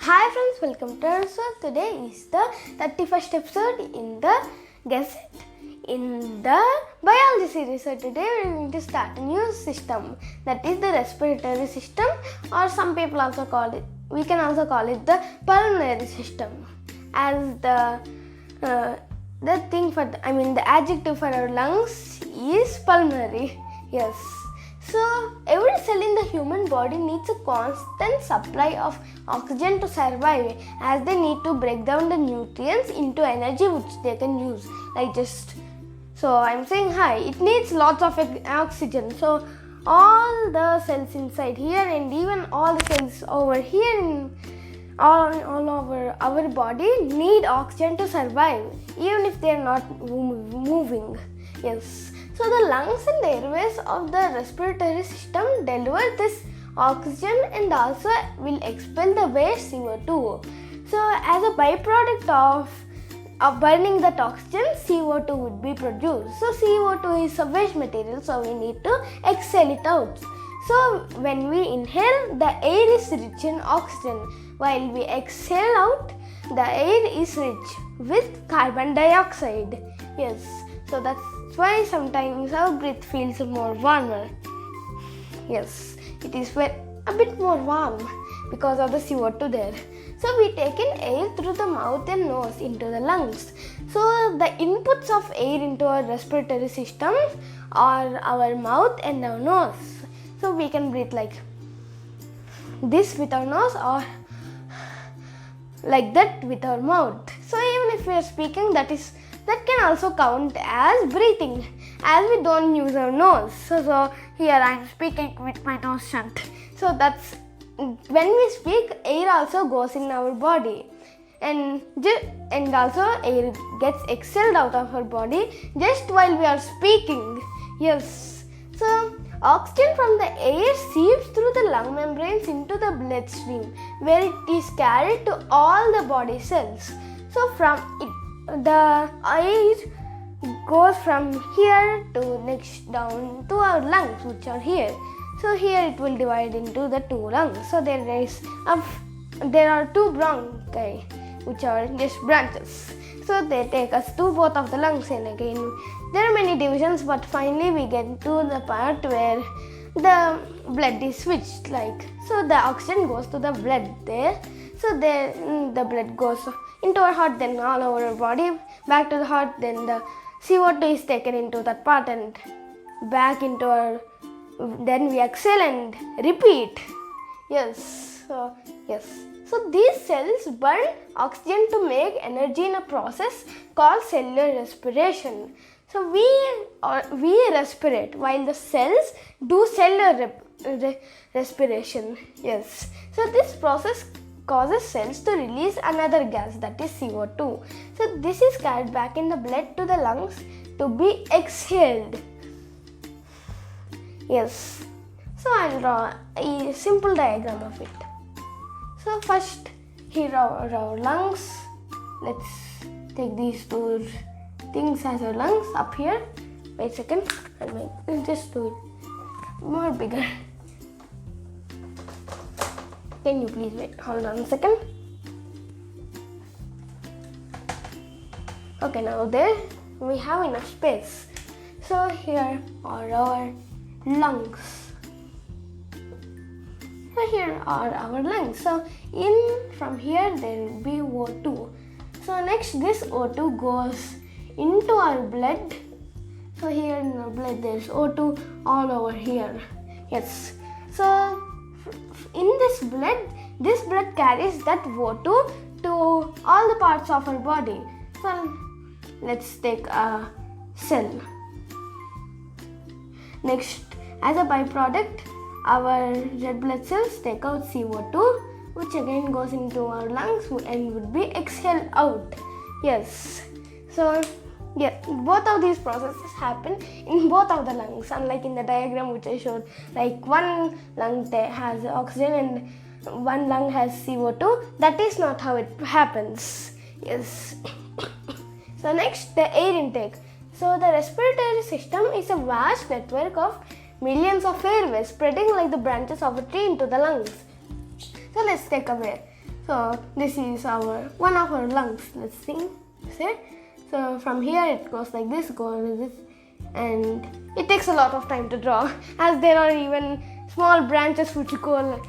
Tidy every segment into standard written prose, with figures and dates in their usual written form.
Hi friends, welcome to our show. Today is the 31st episode in the Guess It in the biology series. So today we are going to start a new system, that is the respiratory system, or some people also call it, we can also call it the pulmonary system, as the adjective for our lungs is pulmonary. Yes. So, every cell in the human body needs a constant supply of oxygen to survive, as they need to break down the nutrients into energy which they can use. It needs lots of oxygen. So, all the cells inside here and even all the cells over here in all over our body need oxygen to survive, even if they are not moving. Yes. So the lungs and the airways of the respiratory system deliver this oxygen and also will expel the waste CO2. So as a byproduct of burning that oxygen, CO2 would be produced. So CO2 is a waste material, so we need to exhale it out. So when we inhale, the air is rich in oxygen, while we exhale out, the air is rich with carbon dioxide. Yes, so that's why sometimes our breath feels more warmer. Yes, it is a bit more warm because of the CO2 there. So we take in air through the mouth and nose into the lungs. So the inputs of air into our respiratory system are our mouth and our nose. So we can breathe like this with our nose or like that with our mouth. So even if we are speaking, that can also count as breathing, as we don't use our nose. So here I am speaking with my nose shut. So that's when we speak, air also goes in our body, and also air gets exhaled out of our body just while we are speaking. Yes. So oxygen from the air seeps through the lung membranes into the bloodstream, where it is carried to all the body cells. So from it, the air goes from here to next down to our lungs, which are here. So here it will divide into the two lungs. So there are two bronchi, which are just branches. So they take us to both of the lungs, and again there are many divisions, but finally we get to the part where the blood is switched. So the oxygen goes to the blood there. So there the blood goes into our heart, then all over our body, back to the heart, then the CO2 is taken into that part and back into our, then we exhale and repeat. Yes. So these cells burn oxygen to make energy in a process called cellular respiration. So we respirate while the cells do cellular respiration. Yes. So this process causes cells to release another gas, that is CO2. So this is carried back in the blood to the lungs to be exhaled. Yes. So I'll draw a simple diagram of it. So first, here are our lungs. Let's take these two things as our lungs up here. Wait a second, I'll just do it more bigger. Can you please wait? Hold on a second. Okay, now there we have enough space. So here are our lungs. So here are our lungs. So from here there will be O2. So next this O2 goes into our blood. So here in our blood there is O2 all over here. Yes. So in this blood carries that O2 to all the parts of our body. So let's take a cell. Next, as a byproduct, our red blood cells take out CO2, which again goes into our lungs and would be exhaled out. Yes. So both of these processes happen in both of the lungs, unlike in the diagram which I showed. Like one lung has oxygen and one lung has CO2. That is not how it happens. Yes. So next, the air intake. So the respiratory system is a vast network of millions of airways spreading like the branches of a tree into the lungs. So let's take a air. So this is one of our lungs. Let's see. So from here it goes like this, and it takes a lot of time to draw, as there are even small branches which are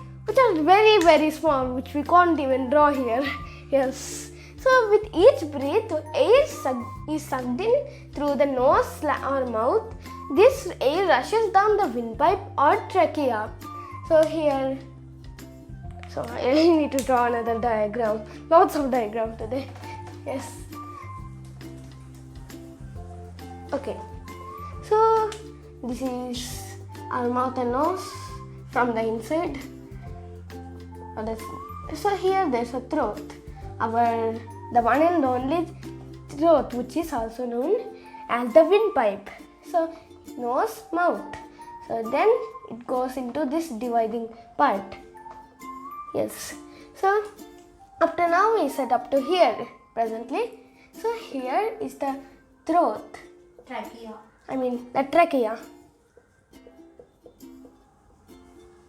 very very small, which we can't even draw here. Yes. So with each breath, air is sucked in through the nose or mouth. This air rushes down the windpipe or trachea. So here, I need to draw another diagram. Lots of diagrams today. Yes. Okay. So this is our mouth and nose from the inside. So here there's a throat. The one and only throat, which is also known as the windpipe. So nose, mouth. So then it goes into this dividing part. Yes. So up to now we set up to here presently. So here is the throat. The trachea.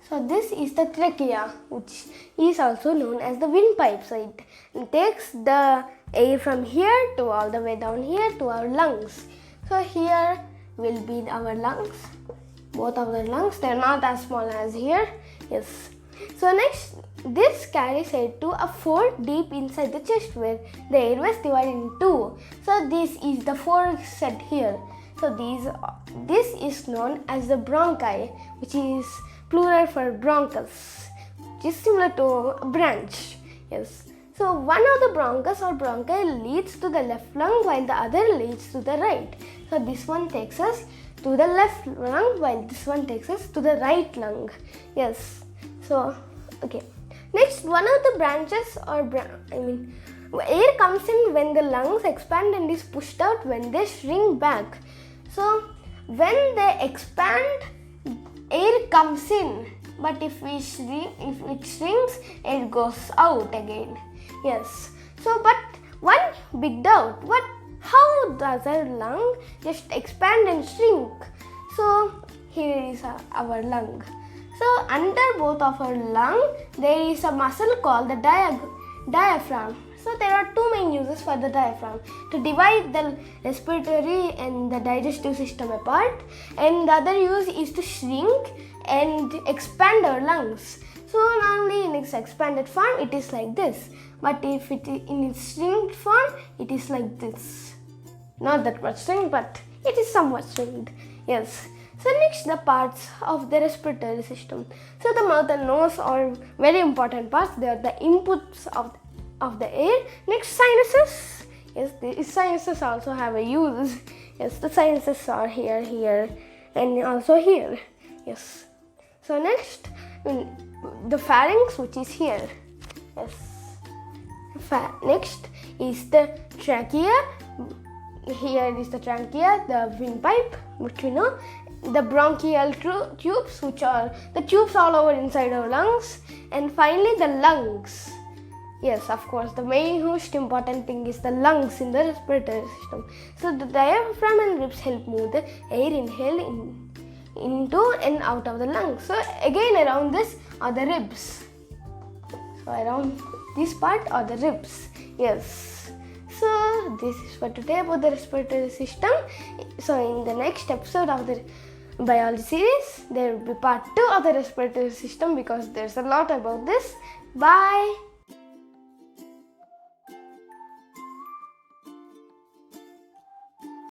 So this is the trachea, which is also known as the windpipe. So it takes the air from here to all the way down here to our lungs. So here will be our lungs. Both of the lungs, they're not as small as here. Yes. So next, this carries air to a pore deep inside the chest, where the airways divide in two. So this is the pore set here. So this is known as the bronchi, which is plural for bronchus, which is similar to a branch. Yes. So one of the bronchus or bronchi leads to the left lung, while the other leads to the right. So this one takes us to the left lung, while this one takes us to the right lung. Yes. So okay. Next, one of the branches air comes in when the lungs expand and is pushed out when they shrink back. So when they expand, air comes in, but if it shrinks, air goes out again. Yes. So, but one big doubt: how does our lung just expand and shrink? So here is our lung. So under both of our lung, there is a muscle called the diaphragm. So there are two main uses for the diaphragm: to divide the respiratory and the digestive system apart, and the other use is to shrink and expand our lungs. So normally in its expanded form it is like this, but if it is in its shrinked form it is like this. Not that much shrink, but it is somewhat shrinked. Yes. So next, the parts of the respiratory system. So the mouth and nose are very important parts. They are the inputs of the air. Next, sinuses. Yes, the sinuses also have a use. Yes, the sinuses are here, and also here. Yes. So next, the pharynx, which is here. Yes. Next is the trachea. Here is the trachea, the windpipe, which we know. The bronchial tubes, which are the tubes all over inside our lungs, and finally the lungs. Yes, of course, the most important thing is the lungs in the respiratory system. So the diaphragm and ribs help move the air inhaled into and out of the lungs. So again, around this are the ribs. So around this part are the ribs. Yes. So this is for today about the respiratory system. So in the next episode of the biology series, there will be part 2 of the respiratory system, because there's a lot about this. Bye.